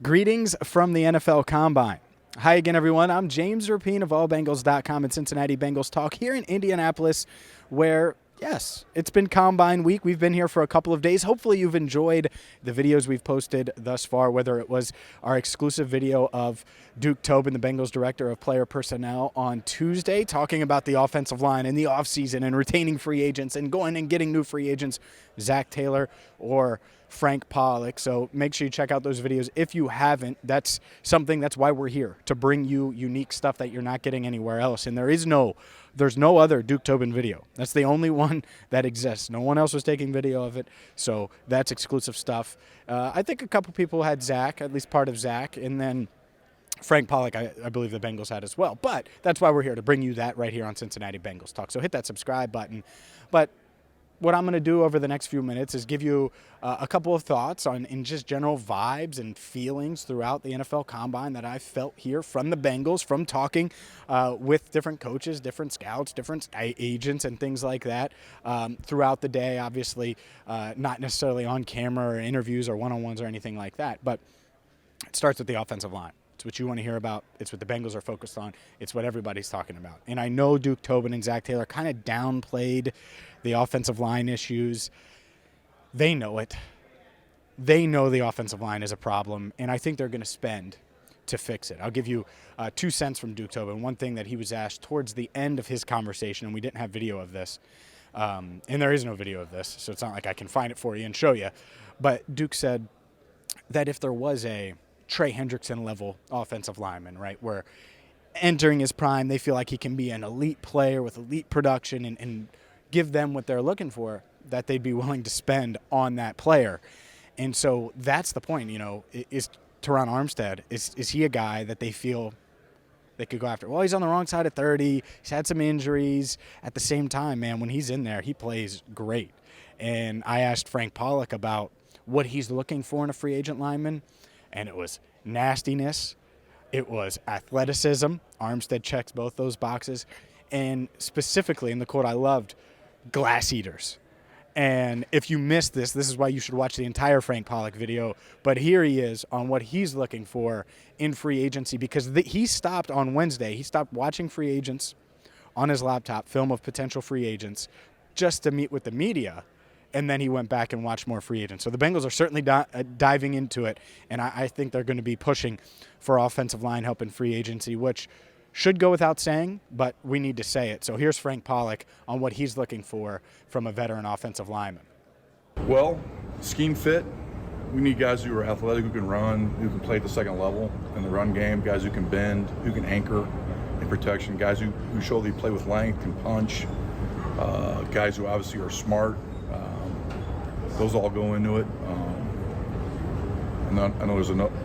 Greetings from the NFL Combine. Hi again, everyone. I'm James Rapien of allbengals.com and Cincinnati Bengals Talk here in Indianapolis, where, yes, it's been Combine week. We've been here for a couple of days. Hopefully you've enjoyed the videos we've posted thus far, whether it was our exclusive video of Duke Tobin, the Bengals Director of Player Personnel, on Tuesday, talking about the offensive line and the offseason and retaining free agents and going and getting new free agents, Zach Taylor or Frank Pollack. So make sure you check out those videos if you haven't. That's why we're here, to bring you unique stuff that you're not getting anywhere else. And there's no other Duke Tobin video. That's the only one that exists. No one else was taking video of it, so that's exclusive stuff. I think a couple people had Zach, at least part of Zach, and then Frank Pollack, I believe the Bengals had as well. But that's why we're here, to bring you that right here on Cincinnati Bengals Talk. So hit that subscribe button. But what I'm going to do over the next few minutes is give you a couple of thoughts on in just general vibes and feelings throughout the NFL Combine that I felt here from the Bengals, from talking with different coaches, different scouts, different agents and things like that throughout the day. Obviously, not necessarily on camera or interviews or one-on-ones or anything like that, but it starts with the offensive line. It's what you want to hear about. It's what the Bengals are focused on. It's what everybody's talking about. And I know Duke Tobin and Zach Taylor kind of downplayed the offensive line issues. They know it. They know the offensive line is a problem, and I think they're going to spend to fix it. I'll give you 2 cents from Duke Tobin. One thing that he was asked towards the end of his conversation, and we didn't have video of this, and there is no video of this, so it's not like I can find it for you and show you. But Duke said that if there was a Trey Hendrickson level offensive lineman, right, where entering his prime, they feel like he can be an elite player with elite production and give them what they're looking for, that they'd be willing to spend on that player. And so that's the point, is Teron Armstead, is he a guy that they feel they could go after? Well, he's on the wrong side of 30. He's had some injuries. At the same time, man, when he's in there, he plays great. And I asked Frank Pollack about what he's looking for in a free agent lineman, and it was nastiness. It was athleticism. Armstead checks both those boxes. And specifically, in the quote I loved, glass eaters. And if you missed this is why you should watch the entire Frank Pollack video. But here he is on what he's looking for in free agency, because he stopped on Wednesday. He stopped watching free agents on his laptop, film of potential free agents, just to meet with the media. And then he went back and watched more free agents. So the Bengals are certainly diving into it, and I think they're going to be pushing for offensive line help in free agency, which should go without saying, but we need to say it. So here's Frank Pollack on what he's looking for from a veteran offensive lineman. Well, scheme fit. We need guys who are athletic, who can run, who can play at the second level in the run game, guys who can bend, who can anchor in protection, guys who show they play with length, can punch, guys who obviously are smart. Those all go into it. And I know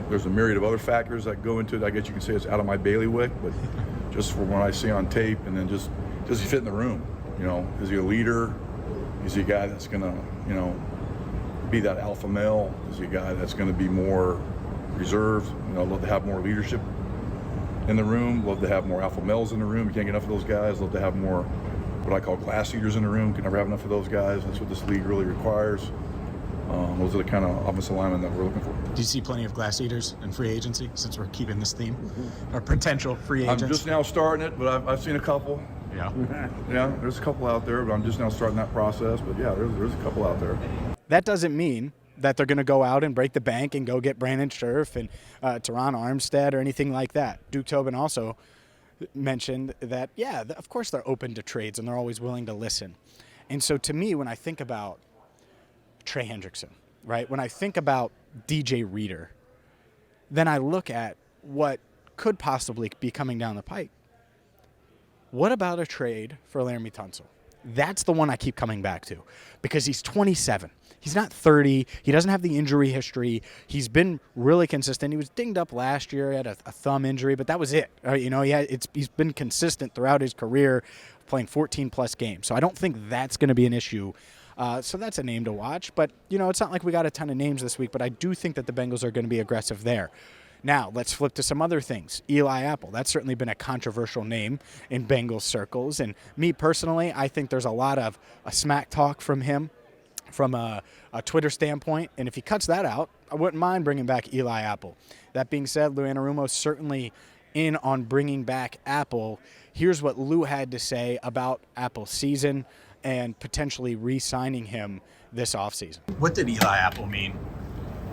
there's a myriad of other factors that go into it. I guess you can say it's out of my bailiwick, but just from what I see on tape, and then just does he fit in the room? Is he a leader? Is he a guy that's gonna, be that alpha male? Is he a guy that's gonna be more reserved? Love to have more leadership in the room. Love to have more alpha males in the room. You can't get enough of those guys. Love to have more what I call glass eaters in the room. Can never have enough of those guys. That's what this league really requires. Those are the kind of offensive linemen that we're looking for. Do you see plenty of glass eaters in free agency, since we're keeping this theme? Or potential free agents? I'm just now starting it, but I've seen a couple. Yeah. Yeah, there's a couple out there, but I'm just now starting that process. But yeah, there's a couple out there. That doesn't mean that they're going to go out and break the bank and go get Brandon Scherf and Teron Armstead or anything like that. Duke Tobin also mentioned that, yeah, of course they're open to trades and they're always willing to listen. And so to me, when I think about Trey Hendrickson, right, when I think about DJ Reader, then I look at what could possibly be coming down the pike. What about a trade for Laremy Tunsil? That's the one I keep coming back to, because he's 27. He's not 30. He doesn't have the injury history. He's been really consistent. He was dinged up last year. He had a thumb injury, but that was it. He's been consistent throughout his career, playing 14-plus games. So I don't think that's going to be an issue. So that's a name to watch. But, it's not like we got a ton of names this week, but I do think that the Bengals are going to be aggressive there. Now, let's flip to some other things. Eli Apple, that's certainly been a controversial name in Bengals circles. And me personally, I think there's a lot of smack talk from him from a Twitter standpoint. And if he cuts that out, I wouldn't mind bringing back Eli Apple. That being said, Lou Anarumo certainly in on bringing back Apple. Here's what Lou had to say about Apple's season and potentially re-signing him this offseason. What did Eli Apple mean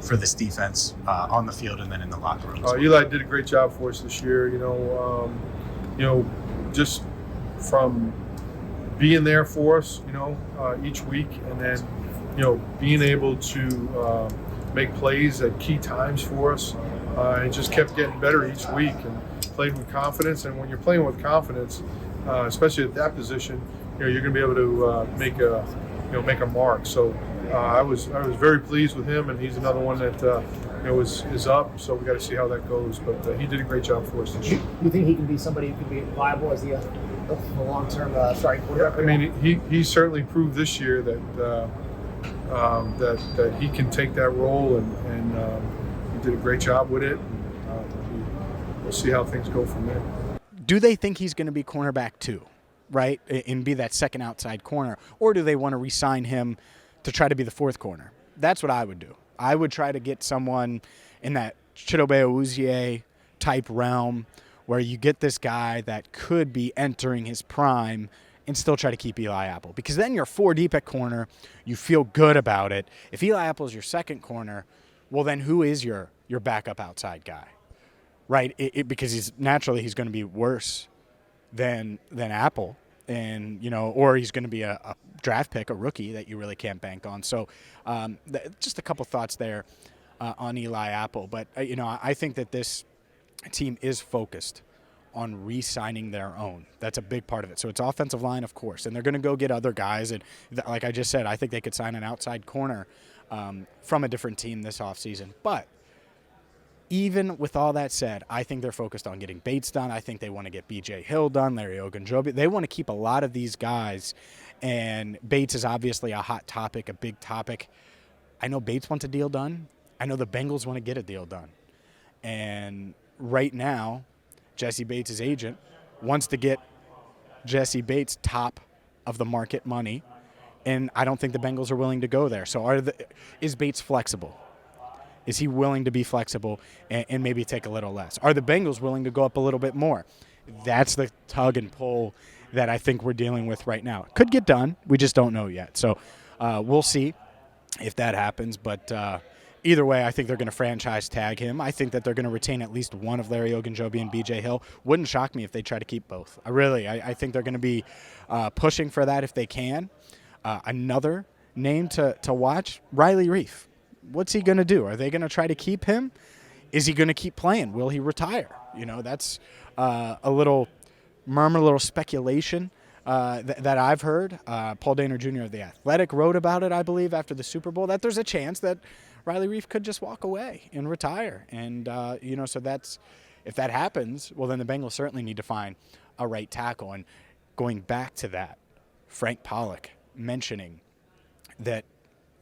for this defense on the field and then in the locker room? Eli did a great job for us this year. Just from being there for us, each week, and then, being able to make plays at key times for us. It just kept getting better each week and played with confidence. And when you're playing with confidence, especially at that position, you're going to be able to make a mark. So I was very pleased with him, and he's another one that is up. So we got to see how that goes. But he did a great job for us this year. You think he can be somebody who can be viable as the long-term starting quarterback? Yeah, I mean, he certainly proved this year that that he can take that role, and he did a great job with it. And, we'll see how things go from there. Do they think he's going to be cornerback too, right, and be that second outside corner, or do they want to re-sign him to try to be the fourth corner? That's what I would do. I would try to get someone in that Chidobe Awuzie type realm where you get this guy that could be entering his prime and still try to keep Eli Apple. Because then you're 4 deep at corner. You feel good about it. If Eli Apple is your second corner, well, then who is your backup outside guy, right? Because he's going to be worse than Apple. And, or he's going to be a draft pick, a rookie that you really can't bank on. So just a couple thoughts there on Eli Apple. But, I think that this team is focused on re-signing their own. That's a big part of it. So it's offensive line, of course, and they're going to go get other guys. And like I just said, I think they could sign an outside corner from a different team this offseason. But even with all that said, I think they're focused on getting Bates done. I think they want to get B.J. Hill done, Larry Ogunjobi. They want to keep a lot of these guys, and Bates is obviously a hot topic, a big topic. I know Bates wants a deal done. I know the Bengals want to get a deal done. And right now, Jessie Bates' agent wants to get Jessie Bates top of the market money, and I don't think the Bengals are willing to go there. So is Bates flexible? Is he willing to be flexible and maybe take a little less? Are the Bengals willing to go up a little bit more? That's the tug and pull that I think we're dealing with right now. It could get done. We just don't know yet. So we'll see if that happens. But either way, I think they're going to franchise tag him. I think that they're going to retain at least one of Larry Ogunjobi and B.J. Hill. Wouldn't shock me if they try to keep both. I think they're going to be pushing for that if they can. Another name to watch, Riley Reif. What's he going to do? Are they going to try to keep him? Is he going to keep playing? Will he retire? That's a little murmur, a little speculation that I've heard. Paul Dehner Jr. of The Athletic wrote about it, I believe, after the Super Bowl, that there's a chance that Riley Reif could just walk away and retire. And, so if that happens, well, then the Bengals certainly need to find a right tackle. And going back to that, Frank Pollack mentioning that,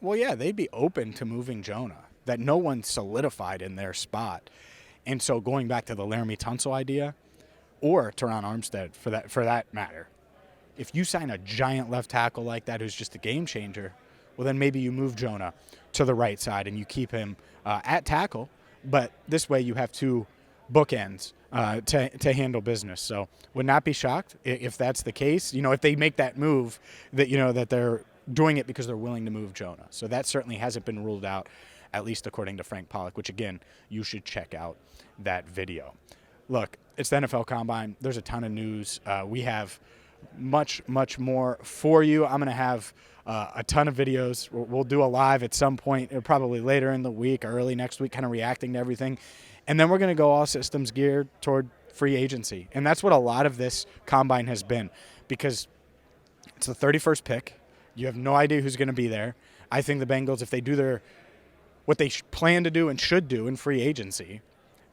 well, yeah, they'd be open to moving Jonah, that no one solidified in their spot. And so going back to the Laremy Tunsil idea, or Teron Armstead for that matter, if you sign a giant left tackle like that who's just a game changer, well, then maybe you move Jonah to the right side and you keep him at tackle. But this way you have 2 bookends to handle business. So would not be shocked if that's the case. If they make that move, that they're doing it because they're willing to move Jonah. So that certainly hasn't been ruled out, at least according to Frank Pollack, which, again, you should check out that video. Look, it's the NFL Combine. There's a ton of news. We have much, much more for you. I'm going to have a ton of videos. We'll do a live at some point, probably later in the week, early next week, kind of reacting to everything. And then we're going to go all systems geared toward free agency. And that's what a lot of this Combine has been, because it's the 31st pick. You have no idea who's going to be there. I think the Bengals, if they do what they plan to do and should do in free agency,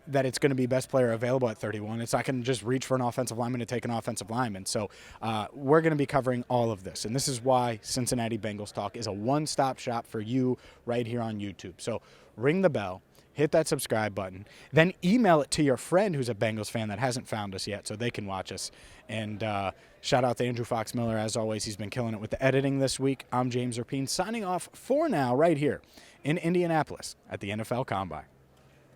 that it's going to be best player available at 31. It's not going to just reach for an offensive lineman to take an offensive lineman. So we're going to be covering all of this. And this is why Cincinnati Bengals Talk is a one-stop shop for you right here on YouTube. So ring the bell, hit that subscribe button, then email it to your friend who's a Bengals fan that hasn't found us yet so they can watch us. And shout out to Andrew Fox Miller. As always, he's been killing it with the editing this week. I'm James Rapien, signing off for now right here in Indianapolis at the NFL Combine.